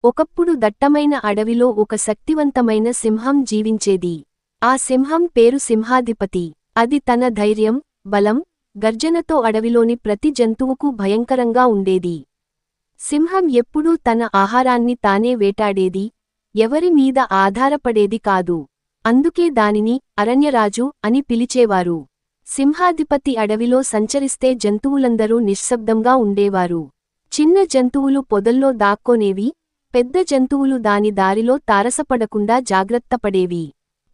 ఒకప్పుడు దట్టమైన అడవిలో ఒక శక్తివంతమైన సింహం జీవించేది. ఆ సింహం పేరు సింహాధిపతి. అది తన ధైర్యం, బలం, గర్జనతో అడవిలోని ప్రతి జంతువుకు భయంకరంగా ఉండేది. సింహం ఎప్పుడూ తన ఆహారాన్ని తానే వేటాడేది, ఎవరి మీద ఆధారపడేది కాదు. అందుకే దానిని అరణ్యరాజు అని పిలిచేవారు. సింహాధిపతి అడవిలో సంచరిస్తే జంతువులందరూ నిశ్శబ్దంగా ఉండేవారు. చిన్న జంతువులు పొదల్లో దాక్కోనేవి, పెద్ద జంతువులు దాని దారిలో తారసపడకుండా జాగ్రత్తపడేవి.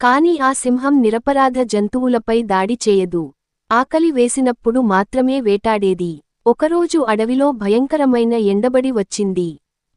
కాని ఆ సింహం నిరపరాధ జంతువులపై దాడి చేయదు. ఆకలి వేసినప్పుడు మాత్రమే వేటాడేది. ఒకరోజు అడవిలో భయంకరమైన ఎండబడి వచ్చింది.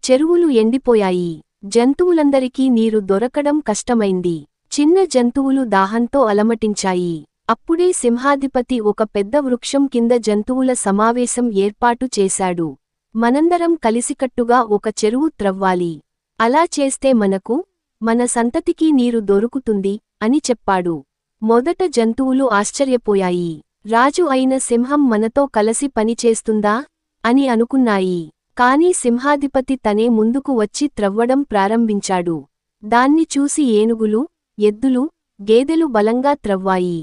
చెరువులు ఎండిపోయాయి. జంతువులందరికీ నీరు దొరకడం కష్టమైంది. చిన్న జంతువులు దాహంతో అలమటించాయి. అప్పుడే సింహాధిపతి ఒక పెద్ద వృక్షం కింద జంతువుల సమావేశం ఏర్పాటు చేశాడు. మనందరం కలిసికట్టుగా ఒక చెరువు త్రవ్వాలి. అలా చేస్తే మనకు, మన సంతతికి నీరు దొరుకుతుంది అని చెప్పాడు. మొదట జంతువులు ఆశ్చర్యపోయాయి. రాజు అయిన సింహం మనతో కలసి పనిచేస్తుందా అని అనుకున్నాయి. కాని సింహాధిపతి తనే ముందుకు వచ్చి త్రవ్వడం ప్రారంభించాడు. దాన్ని చూసి ఏనుగులు, ఎద్దులు, గేదెలు బలంగా త్రవ్వాయి.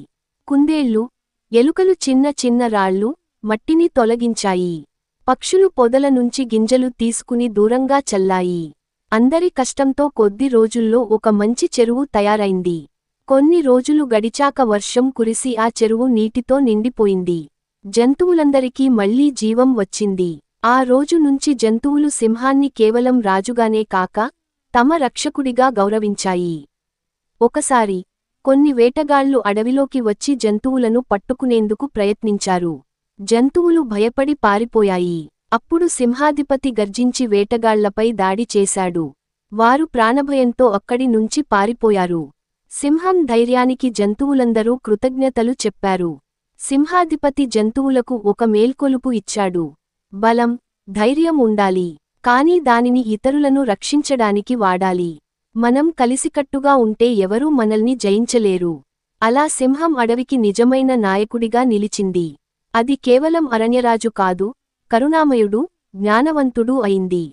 కుందేళ్లు, ఎలుకలు చిన్న చిన్న రాళ్ళు, మట్టిని తొలగించాయి. పక్షులు పొదల నుంచి గింజలు తీసుకుని దూరంగా చల్లాయి. అందరి కష్టంతో కొద్ది రోజుల్లో ఒక మంచి చెరువు తయారైంది. కొన్ని రోజులు గడిచాక వర్షం కురిసి ఆ చెరువు నీటితో నిండిపోయింది. జంతువులందరికీ మళ్లీ జీవం వచ్చింది. ఆ రోజు నుంచి జంతువులు సింహాన్ని కేవలం రాజుగానే కాక, తమ రక్షకుడిగా గౌరవించాయి. ఒకసారి కొన్ని వేటగాళ్లు అడవిలోకి వచ్చి జంతువులను పట్టుకునేందుకు ప్రయత్నించారు. జంతువులు భయపడి పారిపోయాయి. అప్పుడు సింహాధిపతి గర్జించి వేటగాళ్లపై దాడి చేశాడు. వారు ప్రాణభయంతో అక్కడి నుంచి పారిపోయారు. సింహం ధైర్యానికి జంతువులందరూ కృతజ్ఞతలు చెప్పారు. సింహాధిపతి జంతువులకు ఒక మేల్కొలుపు ఇచ్చాడు. బలం, ధైర్యం ఉండాలి. కాని దానిని ఇతరులను రక్షించడానికి వాడాలి. మనం కలిసికట్టుగా ఉంటే ఎవరూ మనల్ని జయించలేరు. అలా సింహం అడవికి నిజమైన నాయకుడిగా నిలిచింది. అది కేవలం అరణ్యరాజు కాదు, కరుణామయుడు, జ్ఞానవంతుడూ అయింది.